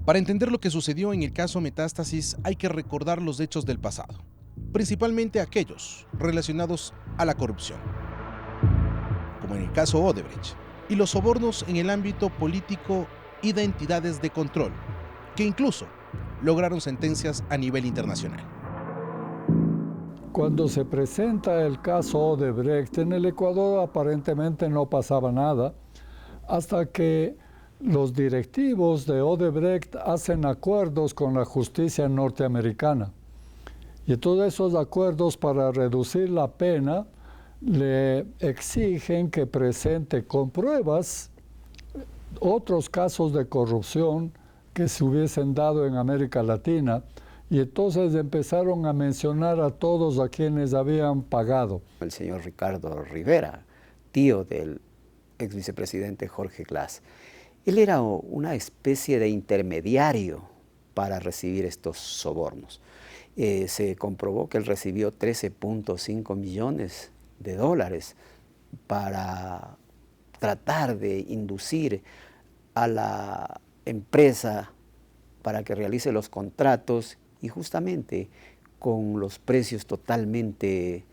Para entender lo que sucedió en el caso Metástasis hay que recordar los hechos del pasado, principalmente aquellos relacionados a la corrupción, como en el caso Odebrecht, y los sobornos en el ámbito político y de entidades de control, que incluso lograron sentencias a nivel internacional. Cuando se presenta el caso Odebrecht, en el Ecuador aparentemente no pasaba nada, hasta que los directivos de Odebrecht hacen acuerdos con la justicia norteamericana. Y todos esos acuerdos, para reducir la pena, le exigen que presente con pruebas otros casos de corrupción que se hubiesen dado en América Latina. Y entonces empezaron a mencionar a todos a quienes habían pagado. El señor Ricardo Rivera, tío del ex vicepresidente Jorge Glass, él era una especie de intermediario para recibir estos sobornos. Se comprobó que él recibió 13.5 millones de dólares para tratar de inducir a la empresa para que realice los contratos, y justamente con los precios totalmente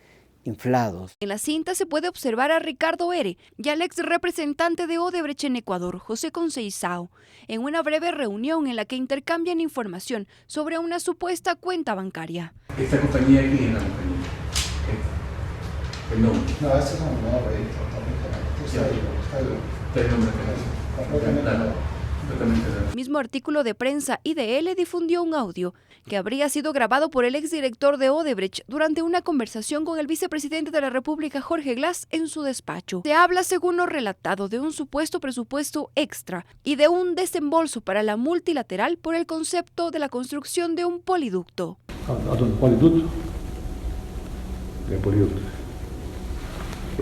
inflados. En la cinta se puede observar a Ricardo R. y al ex representante de Odebrecht en Ecuador, José Conceizao, en una breve reunión en la que intercambian información sobre una supuesta cuenta bancaria. ¿Esta compañía quién es la compañía? El nombre. No, ese es un nombre. Está el nombre. El mismo artículo de prensa IDL difundió un audio que habría sido grabado por el exdirector de Odebrecht durante una conversación con el vicepresidente de la República, Jorge Glass, en su despacho. Se habla, según lo relatado, de un supuesto presupuesto extra y de un desembolso para la multilateral por el concepto de la construcción de un poliducto. ¿Poliducto? De poliducto.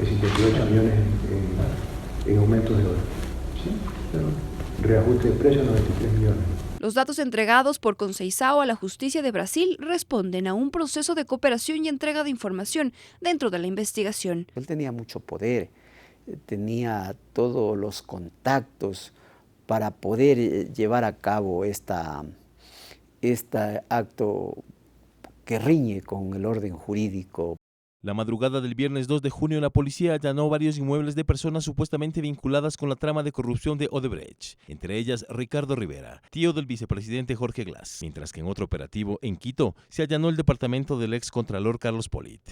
Es 58 millones en aumentos de dólares. ¿Sí? Pero reajuste de precio 93 millones. Los datos entregados por Conceizao a la justicia de Brasil responden a un proceso de cooperación y entrega de información dentro de la investigación. Él tenía mucho poder, tenía todos los contactos para poder llevar a cabo este acto que riñe con el orden jurídico. La madrugada del viernes 2 de junio, la policía allanó varios inmuebles de personas supuestamente vinculadas con la trama de corrupción de Odebrecht, entre ellas Ricardo Rivera, tío del vicepresidente Jorge Glass, mientras que en otro operativo en Quito se allanó el departamento del ex contralor Carlos Polit.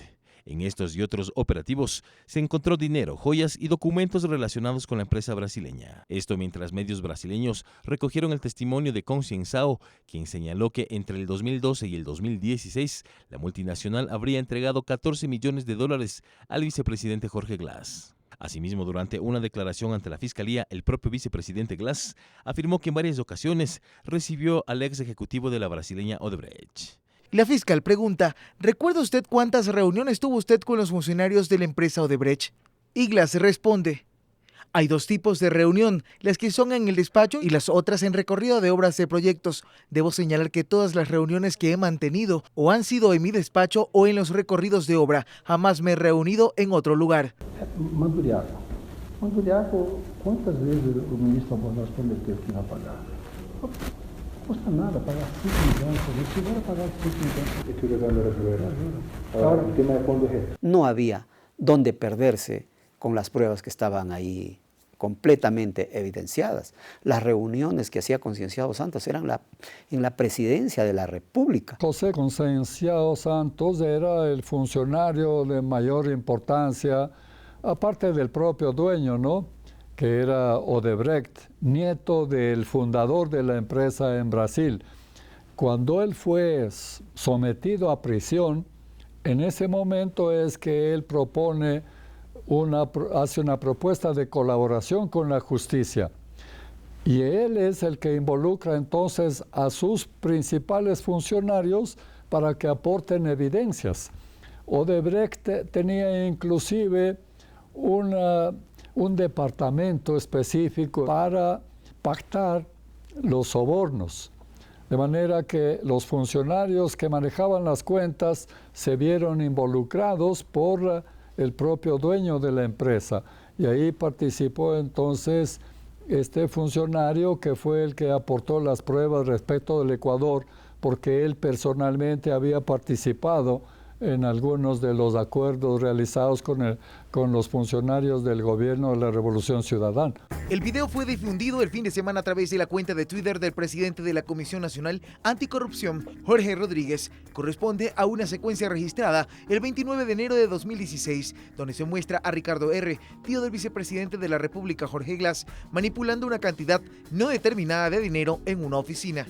En estos y otros operativos se encontró dinero, joyas y documentos relacionados con la empresa brasileña. Esto mientras medios brasileños recogieron el testimonio de Conceizao, quien señaló que entre el 2012 y el 2016 la multinacional habría entregado 14 millones de dólares al vicepresidente Jorge Glass. Asimismo, durante una declaración ante la Fiscalía, el propio vicepresidente Glass afirmó que en varias ocasiones recibió al ex ejecutivo de la brasileña Odebrecht. La fiscal pregunta, ¿recuerda usted cuántas reuniones tuvo usted con los funcionarios de la empresa Odebrecht? Y Glass responde, hay dos tipos de reunión, las que son en el despacho y las otras en recorrido de obras de proyectos. Debo señalar que todas las reuniones que he mantenido o han sido en mi despacho o en los recorridos de obra. Jamás me he reunido en otro lugar. Manduriaco, ¿cuántas veces el ministro Bonos prometió que iba a pagar? No cuesta nada pagar 5 millones, si van a pagar 5 millones. Estoy tratando de resolver. Ahora, el tema de fondo es esto. No había dónde perderse con las pruebas que estaban ahí completamente evidenciadas. Las reuniones que hacía Conceizao Santos eran en la presidencia de la República. José Conceizao Santos era el funcionario de mayor importancia, aparte del propio dueño, ¿no?, que era Odebrecht, nieto del fundador de la empresa en Brasil. Cuando él fue sometido a prisión, en ese momento es que él hace una propuesta de colaboración con la justicia. Y él es el que involucra entonces a sus principales funcionarios para que aporten evidencias. Odebrecht tenía inclusive un departamento específico para pactar los sobornos. De manera que los funcionarios que manejaban las cuentas se vieron involucrados por el propio dueño de la empresa. Y ahí participó entonces este funcionario que fue el que aportó las pruebas respecto del Ecuador, porque él personalmente había participado en algunos de los acuerdos realizados con los funcionarios del gobierno de la Revolución Ciudadana. El video fue difundido el fin de semana a través de la cuenta de Twitter del presidente de la Comisión Nacional Anticorrupción, Jorge Rodríguez. Corresponde a una secuencia registrada el 29 de enero de 2016, donde se muestra a Ricardo R., tío del vicepresidente de la República, Jorge Glas, manipulando una cantidad no determinada de dinero en una oficina.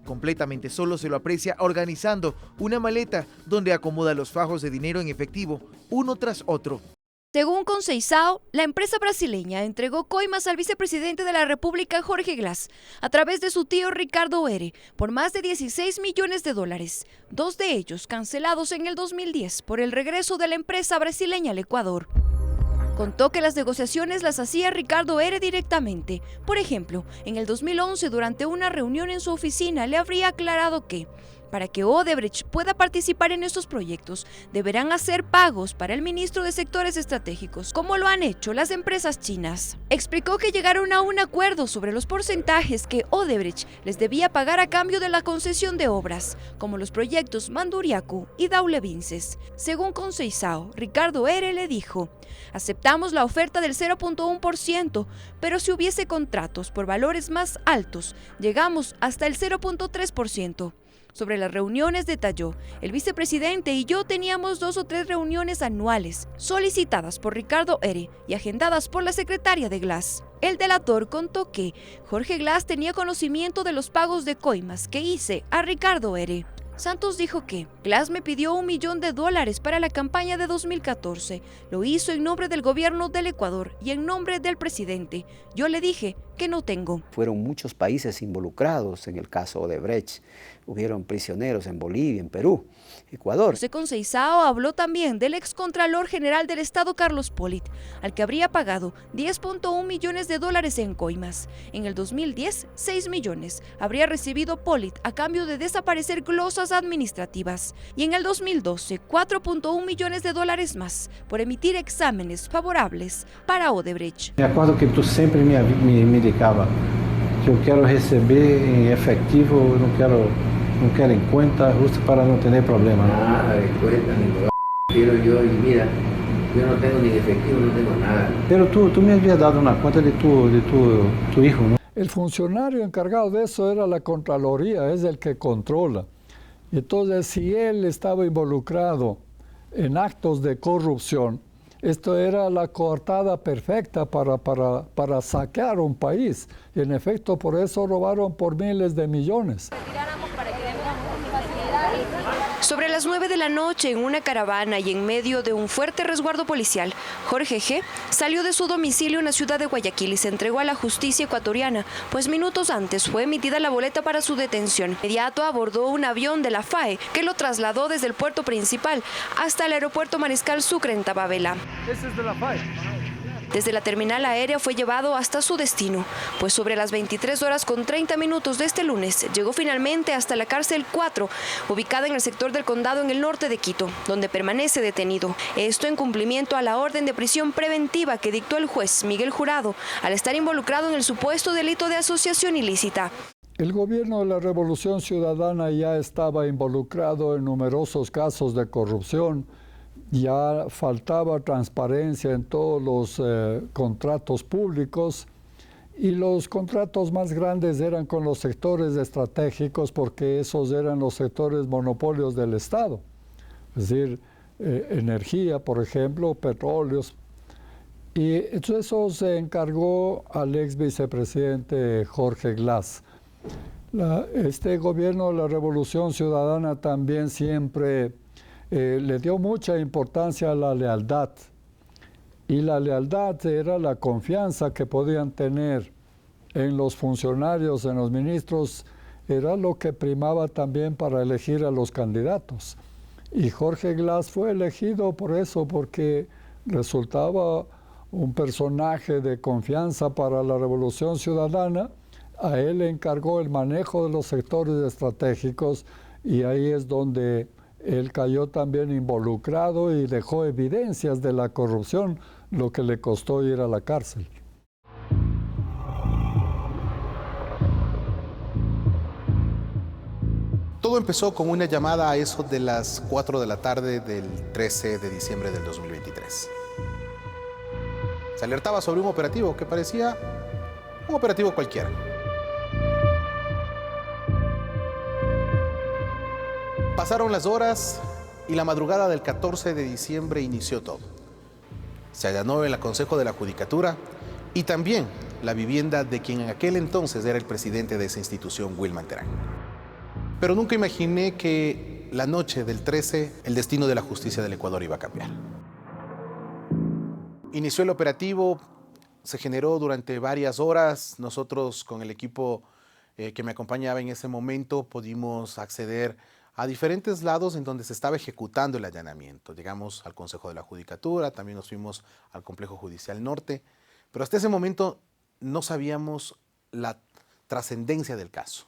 Completamente solo se lo aprecia organizando una maleta donde acomoda los fajos de dinero en efectivo, uno tras otro. Según Conceizao, la empresa brasileña entregó coimas al vicepresidente de la República, Jorge Glas, a través de su tío Ricardo R., por más de 16 millones de dólares, 2 de ellos cancelados en el 2010 por el regreso de la empresa brasileña al Ecuador. Contó que las negociaciones las hacía Ricardo R. directamente. Por ejemplo, en el 2011, durante una reunión en su oficina, le habría aclarado que, para que Odebrecht pueda participar en estos proyectos, deberán hacer pagos para el ministro de Sectores Estratégicos, como lo han hecho las empresas chinas. Explicó que llegaron a un acuerdo sobre los porcentajes que Odebrecht les debía pagar a cambio de la concesión de obras, como los proyectos Manduriacu y Daule Vinces. Según Conceizao, Ricardo R. le dijo: aceptamos la oferta del 0.1%, pero si hubiese contratos por valores más altos, llegamos hasta el 0.3%. Sobre las reuniones detalló, el vicepresidente y yo teníamos 2 o 3 reuniones anuales, solicitadas por Ricardo R. y agendadas por la secretaria de Glas. El delator contó que Jorge Glas tenía conocimiento de los pagos de coimas que hice a Ricardo R. Santos dijo que Glas me pidió $1 millón para la campaña de 2014. Lo hizo en nombre del gobierno del Ecuador y en nombre del presidente. Yo le dije que no tengo. Fueron muchos países involucrados en el caso Odebrecht. Hubieron prisioneros en Bolivia, en Perú, Ecuador. José Conceizao habló también del excontralor general del Estado, Carlos Polit, al que habría pagado $10.1 millones en coimas. En el 2010, 6 millones habría recibido Polit a cambio de desaparecer glosas administrativas. Y en el 2012, $4.1 millones más por emitir exámenes favorables para Odebrecht. Me acordo que tú siempre me indicava que eu quero receber em efetivo, não quero em conta, justo para não ter problema. Nada de cuenta, ni quiero yo, y mira, yo no tengo ni efectivo, no tengo nada. Pero tú me habías dado una cuenta de tu hijo, ¿no? El funcionario encargado de eso era la Contraloría, es el que controla. Entonces, si él estaba involucrado en actos de corrupción, esto era la coartada perfecta para saquear un país. Y en efecto, por eso robaron por miles de millones. Sobre las 9 de la noche, en una caravana y en medio de un fuerte resguardo policial, Jorge G. salió de su domicilio en la ciudad de Guayaquil y se entregó a la justicia ecuatoriana, pues minutos antes fue emitida la boleta para su detención. De inmediato abordó un avión de la FAE que lo trasladó desde el puerto principal hasta el aeropuerto Mariscal Sucre en Tababela. Ese es de la FAE. Desde la terminal aérea fue llevado hasta su destino, pues sobre las 23:30 de este lunes llegó finalmente hasta la cárcel 4, ubicada en el sector del Condado en el norte de Quito, donde permanece detenido. Esto en cumplimiento a la orden de prisión preventiva que dictó el juez Miguel Jurado, al estar involucrado en el supuesto delito de asociación ilícita. El gobierno de la Revolución Ciudadana ya estaba involucrado en numerosos casos de corrupción. Ya faltaba transparencia en todos los contratos públicos y los contratos más grandes eran con los sectores estratégicos porque esos eran los sectores monopolios del Estado. Es decir, energía, por ejemplo, petróleos. Y entonces eso se encargó al ex vicepresidente Jorge Glas. Este gobierno de la Revolución Ciudadana también siempre le dio mucha importancia a la lealtad, y la lealtad era la confianza que podían tener en los funcionarios, en los ministros, era lo que primaba también para elegir a los candidatos. Y Jorge Glas fue elegido por eso, porque resultaba un personaje de confianza para la Revolución Ciudadana. A él le encargó el manejo de los sectores estratégicos y ahí es donde él cayó también involucrado y dejó evidencias de la corrupción, lo que le costó ir a la cárcel. Todo empezó con una llamada a eso de las 4 de la tarde del 13 de diciembre del 2023. Se alertaba sobre un operativo que parecía un operativo cualquiera. Pasaron las horas y la madrugada del 14 de diciembre inició todo. Se allanó el Consejo de la Judicatura y también la vivienda de quien en aquel entonces era el presidente de esa institución, Wilman Terán. Pero nunca imaginé que la noche del 13 el destino de la justicia del Ecuador iba a cambiar. Inició el operativo, se generó durante varias horas. Nosotros con el equipo que me acompañaba en ese momento pudimos acceder a diferentes lados en donde se estaba ejecutando el allanamiento. Llegamos al Consejo de la Judicatura, también nos fuimos al Complejo Judicial Norte, pero hasta ese momento no sabíamos la trascendencia del caso.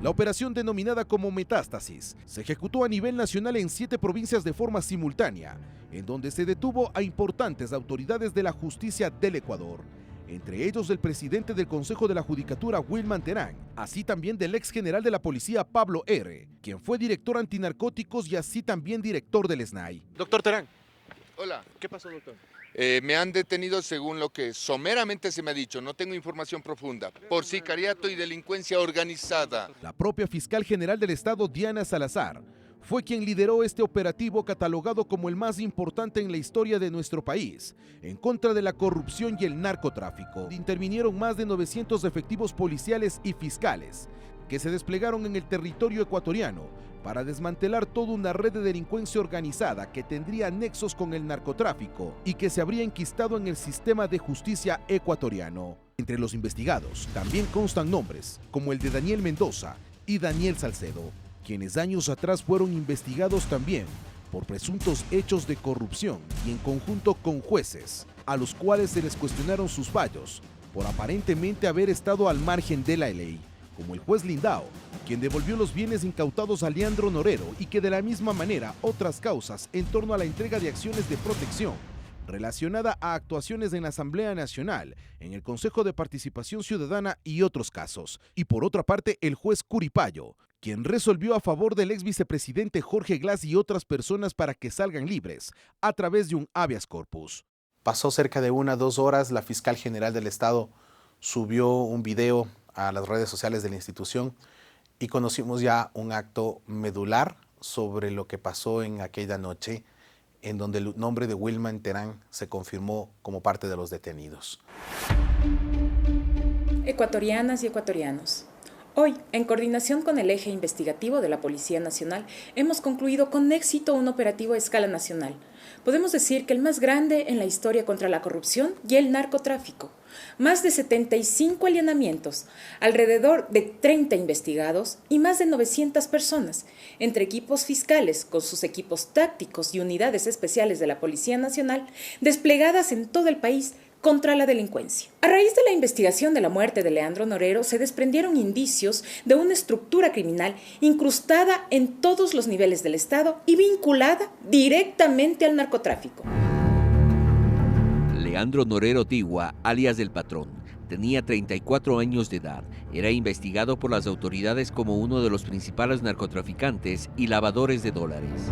La operación denominada como Metástasis se ejecutó a nivel nacional en 7 provincias de forma simultánea, en donde se detuvo a importantes autoridades de la justicia del Ecuador, entre ellos el presidente del Consejo de la Judicatura, Wilman Terán, así también del ex general de la policía, Pablo R., quien fue director antinarcóticos y así también director del SNAI. Doctor Terán. Hola. ¿Qué pasó, doctor? Me han detenido según lo que someramente se me ha dicho, no tengo información profunda, por sicariato y delincuencia organizada. La propia fiscal general del Estado, Diana Salazar, fue quien lideró este operativo catalogado como el más importante en la historia de nuestro país, en contra de la corrupción y el narcotráfico. Intervinieron más de 900 efectivos policiales y fiscales que se desplegaron en el territorio ecuatoriano para desmantelar toda una red de delincuencia organizada que tendría nexos con el narcotráfico y que se habría enquistado en el sistema de justicia ecuatoriano. Entre los investigados también constan nombres como el de Daniel Mendoza y Daniel Salcedo, quienes años atrás fueron investigados también por presuntos hechos de corrupción y en conjunto con jueces, a los cuales se les cuestionaron sus fallos por aparentemente haber estado al margen de la ley, como el juez Lindao, quien devolvió los bienes incautados a Leandro Norero y que de la misma manera otras causas en torno a la entrega de acciones de protección relacionada a actuaciones en la Asamblea Nacional, en el Consejo de Participación Ciudadana y otros casos. Y por otra parte, el juez Curipayo, quien resolvió a favor del ex vicepresidente Jorge Glass y otras personas para que salgan libres a través de un habeas corpus. Pasó cerca de 1 o 2 horas, la fiscal general del Estado subió un video a las redes sociales de la institución y conocimos ya un acto medular sobre lo que pasó en aquella noche, en donde el nombre de Wilman Terán se confirmó como parte de los detenidos. Ecuatorianas y ecuatorianos, hoy, en coordinación con el eje investigativo de la Policía Nacional, hemos concluido con éxito un operativo a escala nacional. Podemos decir que el más grande en la historia contra la corrupción y el narcotráfico. Más de 75 allanamientos, alrededor de 30 investigados y más de 900 personas, entre equipos fiscales con sus equipos tácticos y unidades especiales de la Policía Nacional, desplegadas en todo el país contra la delincuencia. A raíz de la investigación de la muerte de Leandro Norero se desprendieron indicios de una estructura criminal incrustada en todos los niveles del Estado y vinculada directamente al narcotráfico. Leandro Norero Tigua, alias El Patrón, tenía 34 años de edad. Era investigado por las autoridades como uno de los principales narcotraficantes y lavadores de dólares.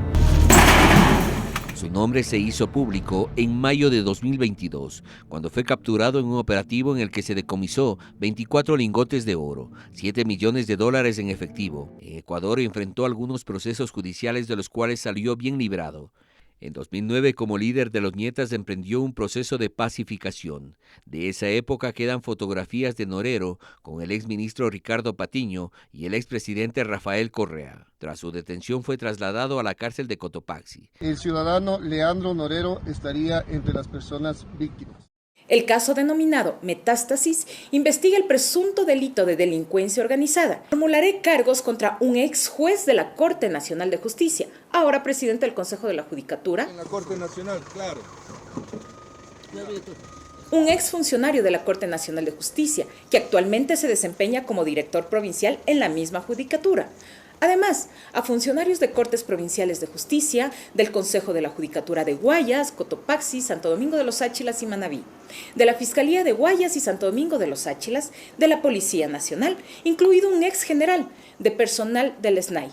Su nombre se hizo público en mayo de 2022, cuando fue capturado en un operativo en el que se decomisó 24 lingotes de oro, 7 millones de dólares en efectivo. En Ecuador enfrentó algunos procesos judiciales de los cuales salió bien librado. En 2009, como líder de los Nietas, emprendió un proceso de pacificación. De esa época quedan fotografías de Norero con el exministro Ricardo Patiño y el expresidente Rafael Correa. Tras su detención fue trasladado a la cárcel de Cotopaxi. El ciudadano Leandro Norero estaría entre las personas víctimas. El caso denominado Metástasis investiga el presunto delito de delincuencia organizada. Formularé cargos contra un ex juez de la Corte Nacional de Justicia, ahora presidente del Consejo de la Judicatura. En la Corte Nacional, claro. Un ex funcionario de la Corte Nacional de Justicia, que actualmente se desempeña como director provincial en la misma judicatura. Además, a funcionarios de Cortes Provinciales de Justicia, del Consejo de la Judicatura de Guayas, Cotopaxi, Santo Domingo de los Áchilas y Manabí, de la Fiscalía de Guayas y Santo Domingo de los Áchilas, de la Policía Nacional, incluido un ex general, de personal del SNAI,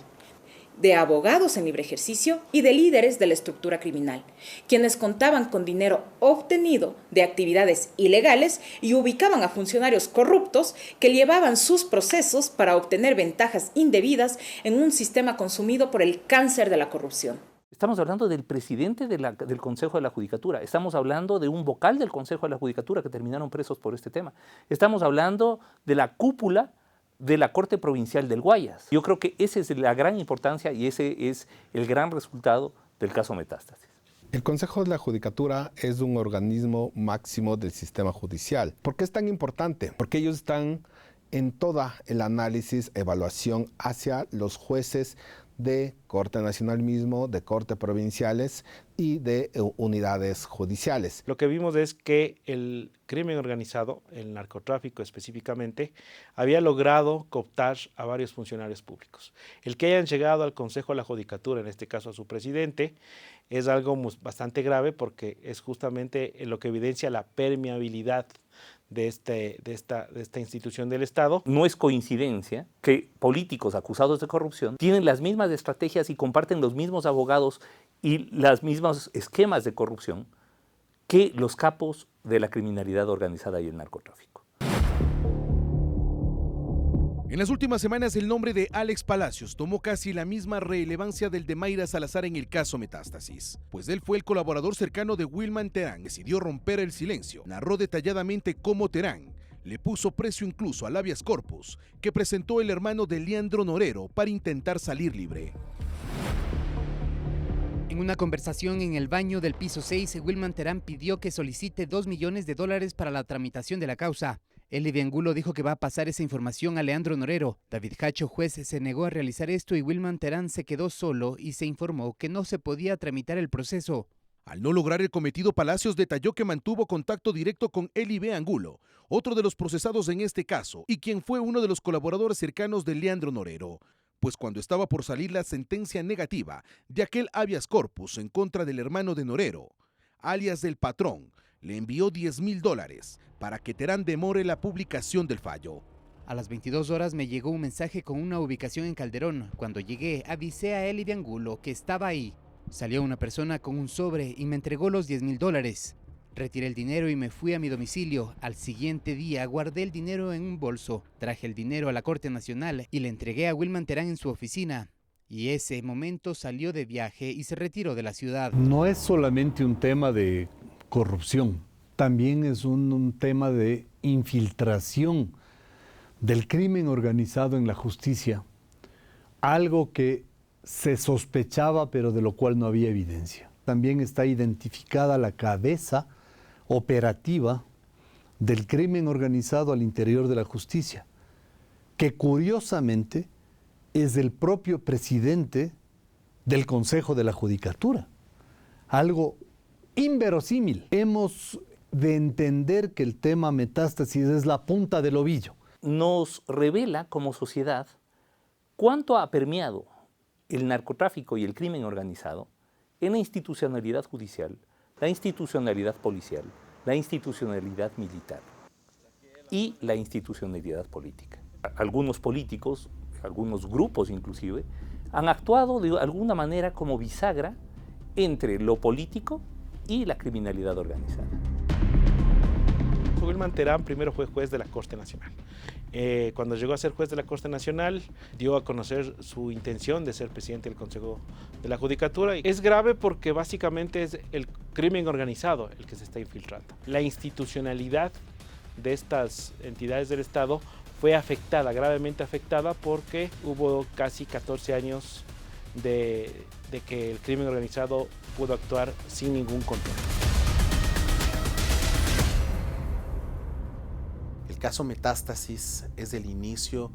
de abogados en libre ejercicio y de líderes de la estructura criminal, quienes contaban con dinero obtenido de actividades ilegales y ubicaban a funcionarios corruptos que llevaban sus procesos para obtener ventajas indebidas en un sistema consumido por el cáncer de la corrupción. Estamos hablando del presidente del Consejo de la Judicatura, estamos hablando de un vocal del Consejo de la Judicatura que terminaron presos por este tema, estamos hablando de la cúpula de la Corte Provincial del Guayas. Yo creo que esa es la gran importancia y ese es el gran resultado del caso Metástasis. El Consejo de la Judicatura es un organismo máximo del sistema judicial. ¿Por qué es tan importante? Porque ellos están en todo el análisis, evaluación hacia los jueces de Corte Nacional mismo, de Corte Provinciales y de unidades judiciales. Lo que vimos es que el crimen organizado, el narcotráfico específicamente, había logrado cooptar a varios funcionarios públicos. El que hayan llegado al Consejo de la Judicatura, en este caso a su presidente, es algo bastante grave porque es justamente lo que evidencia la permeabilidad de esta institución del Estado. No es coincidencia que políticos acusados de corrupción tienen las mismas estrategias y comparten los mismos abogados y los mismos esquemas de corrupción que los capos de la criminalidad organizada y el narcotráfico. En las últimas semanas el nombre de Alex Palacios tomó casi la misma relevancia del de Mayra Salazar en el caso Metástasis, pues él fue el colaborador cercano de Wilman Terán. Decidió romper el silencio, narró detalladamente cómo Terán le puso precio incluso al habeas corpus que presentó el hermano de Leandro Norero para intentar salir libre. En una conversación en el baño del piso 6, Wilman Terán pidió que solicite $2 millones para la tramitación de la causa. Eli de Angulo dijo que va a pasar esa información a Leandro Norero. David Hacho, juez, se negó a realizar esto y Wilman Terán se quedó solo y se informó que no se podía tramitar el proceso. Al no lograr el cometido, Palacios detalló que mantuvo contacto directo con Eli de Angulo, otro de los procesados en este caso, y quien fue uno de los colaboradores cercanos de Leandro Norero. Pues cuando estaba por salir la sentencia negativa de aquel habeas corpus en contra del hermano de Norero, alias del patrón, le envió $10,000 para que Terán demore la publicación del fallo. A las 22 horas me llegó un mensaje con una ubicación en Calderón. Cuando llegué, avisé a Eli de Angulo que estaba ahí. Salió una persona con un sobre y me entregó los $10,000. Retiré el dinero y me fui a mi domicilio. Al siguiente día guardé el dinero en un bolso, traje el dinero a la Corte Nacional y le entregué a Wilman Terán en su oficina. Y ese momento salió de viaje y se retiró de la ciudad. No es solamente un tema de corrupción, también es un tema de infiltración del crimen organizado en la justicia, algo que se sospechaba pero de lo cual no había evidencia. También está identificada la cabeza operativa del crimen organizado al interior de la justicia, que curiosamente es el propio presidente del Consejo de la Judicatura. Algo inverosímil. Hemos de entender que el tema Metástasis es la punta del ovillo. Nos revela como sociedad cuánto ha permeado el narcotráfico y el crimen organizado en la institucionalidad judicial, la institucionalidad policial, la institucionalidad militar y la institucionalidad política. Algunos políticos, algunos grupos inclusive, han actuado de alguna manera como bisagra entre lo político y la criminalidad organizada. Wilman Terán primero fue juez de la Corte Nacional. Cuando llegó a ser juez de la Corte Nacional, dio a conocer su intención de ser presidente del Consejo de la Judicatura. Es grave porque básicamente es el crimen organizado el que se está infiltrando. La institucionalidad de estas entidades del Estado fue afectada, gravemente afectada, porque hubo casi 14 años de que el crimen organizado pudo actuar sin ningún control. El caso Metástasis es el inicio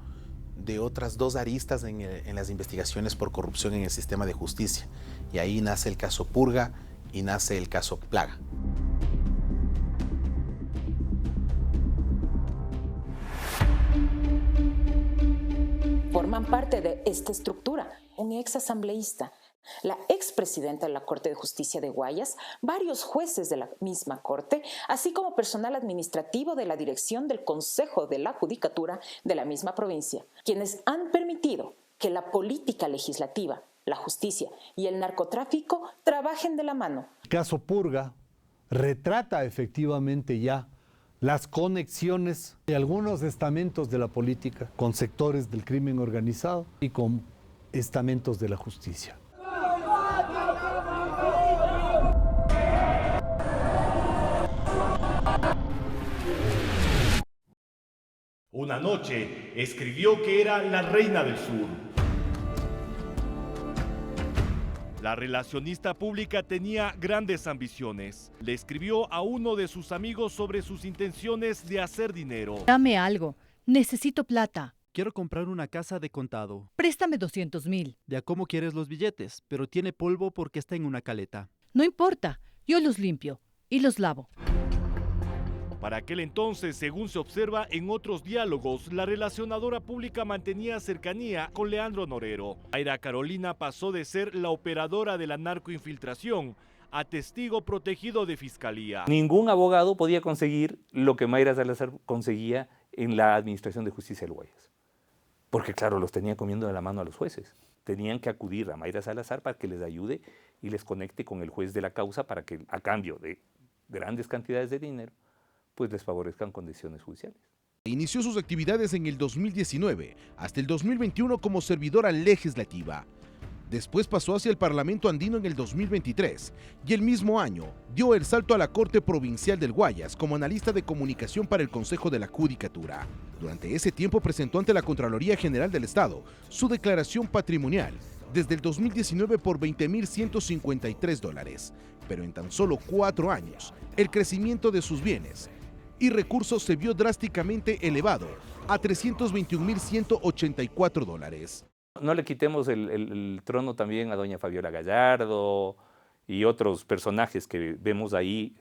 de otras dos aristas en las investigaciones por corrupción en el sistema de justicia. Y ahí nace el caso Purga y nace el caso Plaga. forman parte de esta estructura. Un ex asambleísta, la expresidenta de la Corte de Justicia de Guayas, varios jueces de la misma Corte, así como personal administrativo de la dirección del Consejo de la Judicatura de la misma provincia, quienes han permitido que la política legislativa, la justicia y el narcotráfico trabajen de la mano. El caso Purga retrata efectivamente ya las conexiones de algunos estamentos de la política con sectores del crimen organizado y con estamentos de la justicia. Una noche escribió que era la reina del sur. La relacionista pública tenía grandes ambiciones. Le escribió a uno de sus amigos sobre sus intenciones de hacer dinero. Dame algo, necesito plata. Quiero comprar una casa de contado. Préstame 200,000. De a cómo quieres los billetes, pero tiene polvo porque está en una caleta. No importa, yo los limpio y los lavo. Para aquel entonces, según se observa en otros diálogos, la relacionadora pública mantenía cercanía con Leandro Norero. Mayra Carolina pasó de ser la operadora de la narcoinfiltración a testigo protegido de fiscalía. Ningún abogado podía conseguir lo que Mayra Salazar conseguía en la Administración de Justicia del Guayas. Porque claro, los tenía comiendo de la mano a los jueces. Tenían que acudir a Mayra Salazar para que les ayude y les conecte con el juez de la causa para que, a cambio de grandes cantidades de dinero, pues les favorezcan condiciones judiciales. Inició sus actividades en el 2019 hasta el 2021 como servidora legislativa. Después pasó hacia el Parlamento andino en el 2023 y el mismo año dio el salto a la Corte Provincial del Guayas como analista de comunicación para el Consejo de la Judicatura. Durante ese tiempo presentó ante la Contraloría General del Estado su declaración patrimonial desde el 2019 por $20,153, pero en tan solo 4 años el crecimiento de sus bienes y recursos se vio drásticamente elevado a $321,184. No le quitemos el trono también a doña Fabiola Gallardo y otros personajes que vemos ahí.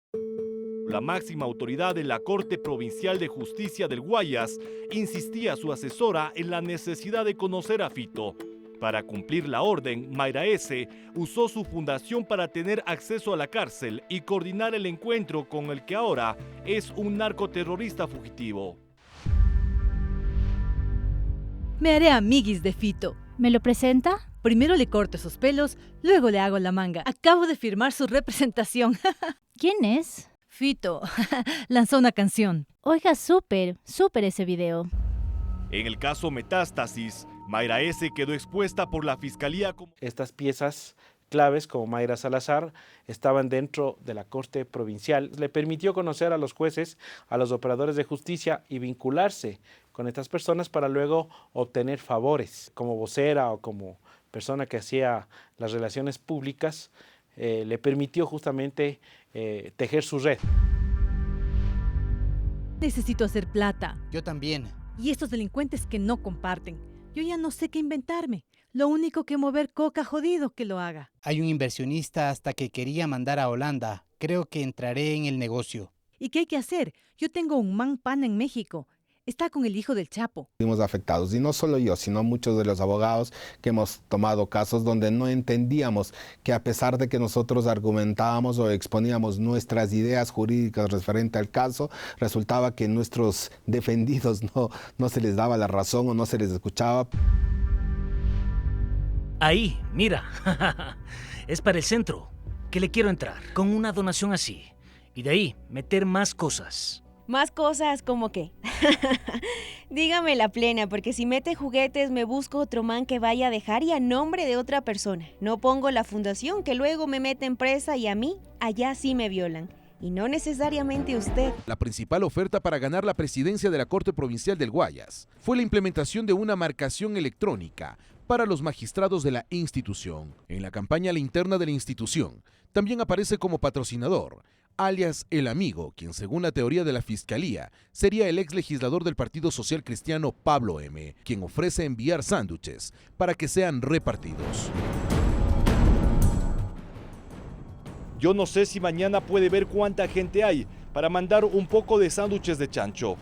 La máxima autoridad de la Corte Provincial de Justicia del Guayas insistía a su asesora en la necesidad de conocer a Fito. Para cumplir la orden, Mayra S. usó su fundación para tener acceso a la cárcel y coordinar el encuentro con el que ahora es un narcoterrorista fugitivo. Me haré amiguis de Fito. ¿Me lo presenta? Primero le corto esos pelos, luego le hago la manga. Acabo de firmar su representación. ¿Quién es? Fito. Lanzó una canción. Oiga, súper ese video. En el caso Metástasis, Mayra S. quedó expuesta por la Fiscalía como... Estas piezas claves, como Mayra Salazar, estaban dentro de la Corte Provincial. Le permitió conocer a los jueces, a los operadores de justicia y vincularse con estas personas para luego obtener favores. Como vocera o como persona que hacía las relaciones públicas, le permitió justamente tejer su red. Necesito hacer plata. Yo también. Y estos delincuentes que no comparten. Yo ya no sé qué inventarme. Lo único que mover coca jodido que lo haga. Hay un inversionista hasta que quería mandar a Holanda. Creo que entraré en el negocio. ¿Y qué hay que hacer? Yo tengo un man pana en México. Está con el hijo del Chapo. Fuimos afectados, y no solo yo, sino muchos de los abogados que hemos tomado casos donde no entendíamos que a pesar de que nosotros argumentábamos o exponíamos nuestras ideas jurídicas referente al caso, resultaba que nuestros defendidos no se les daba la razón o no se les escuchaba. Ahí, mira, es para el centro, que le quiero entrar, con una donación así, y de ahí meter más cosas. ¿Más cosas como qué? Dígame la plena, porque si mete juguetes me busco otro man que vaya a dejar y a nombre de otra persona. No pongo la fundación que luego me meten presa y a mí, allá sí me violan. Y no necesariamente usted. La principal oferta para ganar la presidencia de la Corte Provincial del Guayas fue la implementación de una marcación electrónica para los magistrados de la institución. En la campaña a la interna de la institución también aparece como patrocinador alias El Amigo, quien según la teoría de la Fiscalía sería el ex legislador del Partido Social Cristiano Pablo M., quien ofrece enviar sándwiches para que sean repartidos. Yo no sé si mañana puede ver cuánta gente hay para mandar un poco de sándwiches de chancho.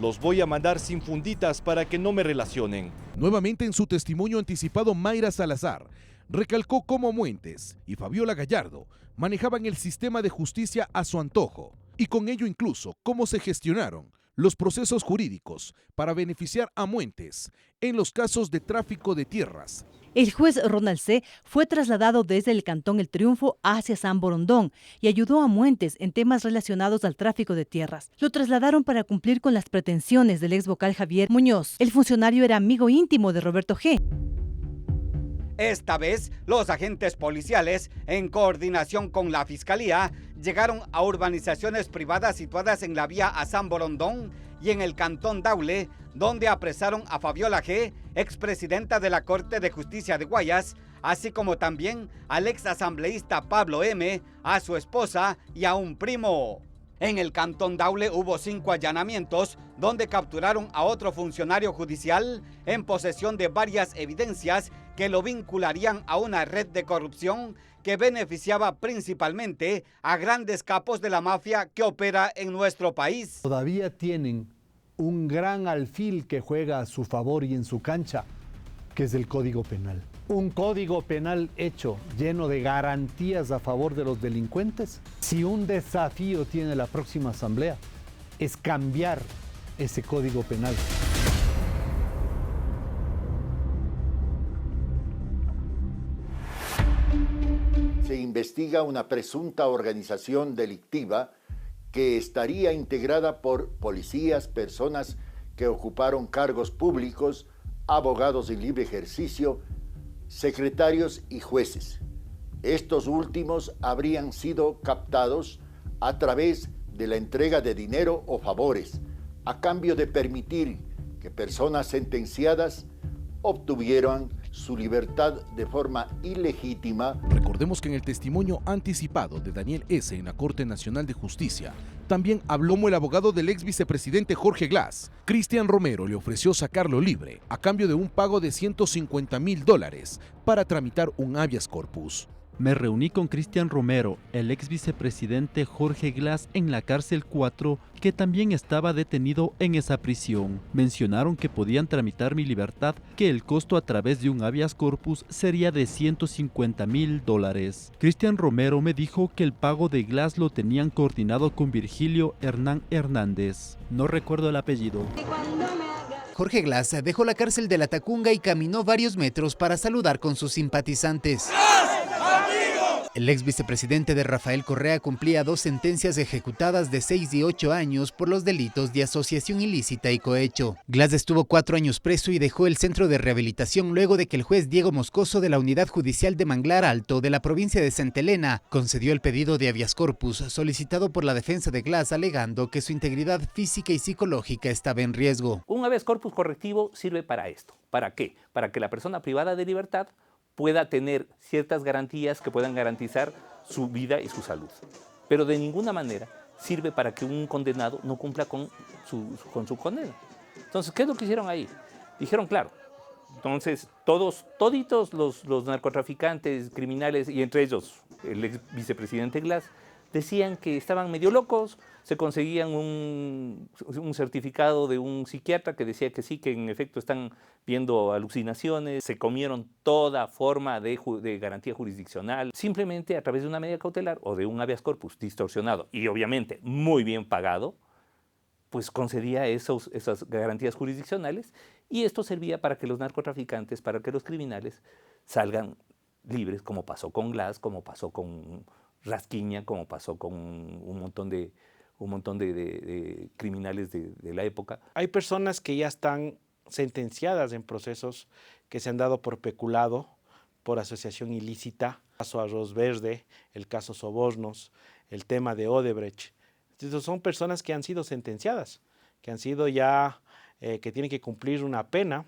Los voy a mandar sin funditas para que no me relacionen. Nuevamente en su testimonio anticipado, Mayra Salazar recalcó cómo Muentes y Fabiola Gallardo manejaban el sistema de justicia a su antojo y con ello incluso cómo se gestionaron los procesos jurídicos para beneficiar a Muentes en los casos de tráfico de tierras. El juez Ronald C. fue trasladado desde el Cantón El Triunfo hacia San Borondón y ayudó a Muentes en temas relacionados al tráfico de tierras. Lo trasladaron para cumplir con las pretensiones del ex vocal Javier Muñoz. El funcionario era amigo íntimo de Roberto G. Esta vez, los agentes policiales, en coordinación con la Fiscalía, llegaron a urbanizaciones privadas situadas en la vía a San Borondón y en el Cantón Daule, donde apresaron a Fabiola G., expresidenta de la Corte de Justicia de Guayas, así como también al exasambleísta Pablo M., a su esposa y a un primo. En el Cantón Daule hubo 5 allanamientos, donde capturaron a otro funcionario judicial en posesión de varias evidencias que lo vincularían a una red de corrupción que beneficiaba principalmente a grandes capos de la mafia que opera en nuestro país. Todavía tienen un gran alfil que juega a su favor y en su cancha, que es el Código Penal. Un Código Penal hecho, lleno de garantías a favor de los delincuentes. Si un desafío tiene la próxima asamblea, es cambiar ese Código Penal. Se investiga una presunta organización delictiva que estaría integrada por policías, personas que ocuparon cargos públicos, abogados en libre ejercicio, secretarios y jueces. Estos últimos habrían sido captados a través de la entrega de dinero o favores, a cambio de permitir que personas sentenciadas obtuvieran su libertad de forma ilegítima. Recordemos que en el testimonio anticipado de Daniel S. en la Corte Nacional de Justicia, también habló como el abogado del ex vicepresidente Jorge Glass. Cristian Romero le ofreció sacarlo libre a cambio de un pago de $150,000 para tramitar un habeas corpus. Me reuní con Cristian Romero, el ex vicepresidente Jorge Glass, en la cárcel 4, que también estaba detenido en esa prisión. Mencionaron que podían tramitar mi libertad, que el costo a través de un habeas corpus sería de $150,000. Cristian Romero me dijo que el pago de Glass lo tenían coordinado con Virgilio Hernán Hernández. No recuerdo el apellido. Jorge Glass dejó la cárcel de La Tacunga y caminó varios metros para saludar con sus simpatizantes. El ex vicepresidente de Rafael Correa cumplía 2 sentencias ejecutadas de 6 y 8 años por los delitos de asociación ilícita y cohecho. Glass estuvo 4 años preso y dejó el centro de rehabilitación luego de que el juez Diego Moscoso de la Unidad Judicial de Manglar Alto de la provincia de Santa Elena concedió el pedido de habeas corpus solicitado por la defensa de Glass, alegando que su integridad física y psicológica estaba en riesgo. Un habeas corpus correctivo sirve para esto. ¿Para qué? Para que la persona privada de libertad pueda tener ciertas garantías que puedan garantizar su vida y su salud. Pero de ninguna manera sirve para que un condenado no cumpla con su condena. Entonces, ¿qué es lo que hicieron ahí? Dijeron, claro, entonces toditos los narcotraficantes, criminales, y entre ellos el ex vicepresidente Glass, decían que estaban medio locos, se conseguían un certificado de un psiquiatra que decía que sí, que en efecto están viendo alucinaciones, se comieron toda forma de garantía jurisdiccional, simplemente a través de una medida cautelar o de un habeas corpus distorsionado y obviamente muy bien pagado, pues concedía esas garantías jurisdiccionales y esto servía para que los narcotraficantes, para que los criminales salgan libres, como pasó con Glass, como pasó con Rasquiña, como pasó con un montón de criminales de la época. Hay personas que ya están sentenciadas en procesos que se han dado por peculado, por asociación ilícita, el caso Arroz Verde, el caso Sobornos, el tema de Odebrecht. Entonces son personas que han sido sentenciadas, que han sido ya, que tienen que cumplir una pena,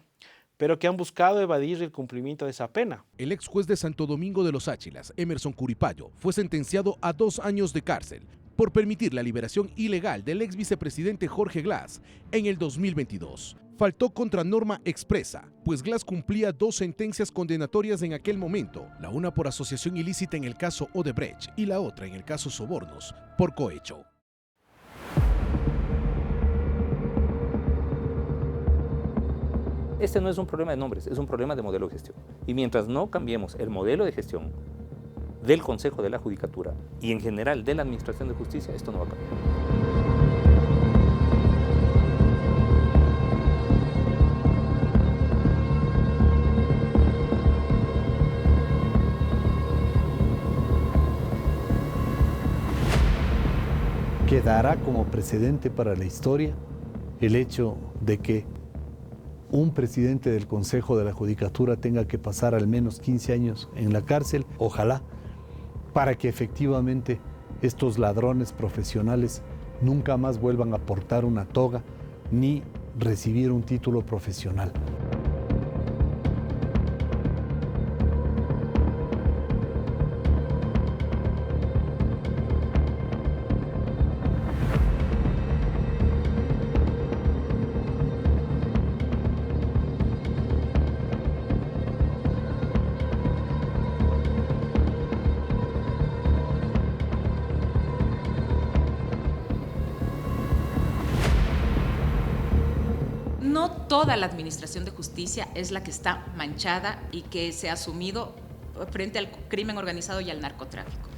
pero que han buscado evadir el cumplimiento de esa pena. El ex juez de Santo Domingo de los Áchilas, Emerson Curipayo, fue sentenciado a 2 años de cárcel por permitir la liberación ilegal del ex vicepresidente Jorge Glass en el 2022. Faltó contra norma expresa, pues Glass cumplía 2 sentencias condenatorias en aquel momento, la una por asociación ilícita en el caso Odebrecht y la otra en el caso Sobornos por cohecho. Este no es un problema de nombres, es un problema de modelo de gestión. Y mientras no cambiemos el modelo de gestión del Consejo de la Judicatura y en general de la Administración de Justicia, esto no va a cambiar. Quedará como precedente para la historia el hecho de que un presidente del Consejo de la Judicatura tenga que pasar al menos 15 años en la cárcel, ojalá, para que efectivamente estos ladrones profesionales nunca más vuelvan a portar una toga ni recibir un título profesional. No toda la administración de justicia es la que está manchada y que se ha asumido frente al crimen organizado y al narcotráfico.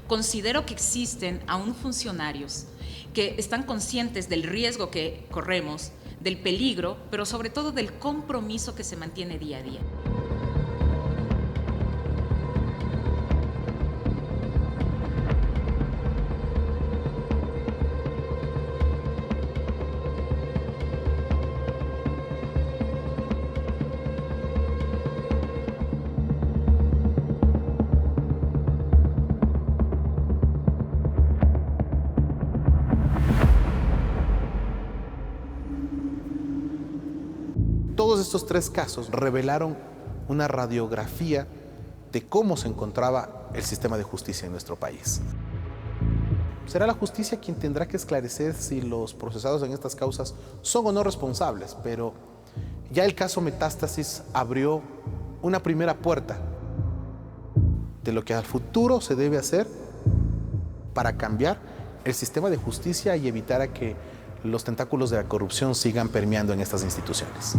Considero que existen aún funcionarios que están conscientes del riesgo que corremos, del peligro, pero sobre todo del compromiso que se mantiene día a día. Todos estos tres casos revelaron una radiografía de cómo se encontraba el sistema de justicia en nuestro país. Será la justicia quien tendrá que esclarecer si los procesados en estas causas son o no responsables, pero ya el caso Metástasis abrió una primera puerta de lo que al futuro se debe hacer para cambiar el sistema de justicia y evitar a que los tentáculos de la corrupción sigan permeando en estas instituciones.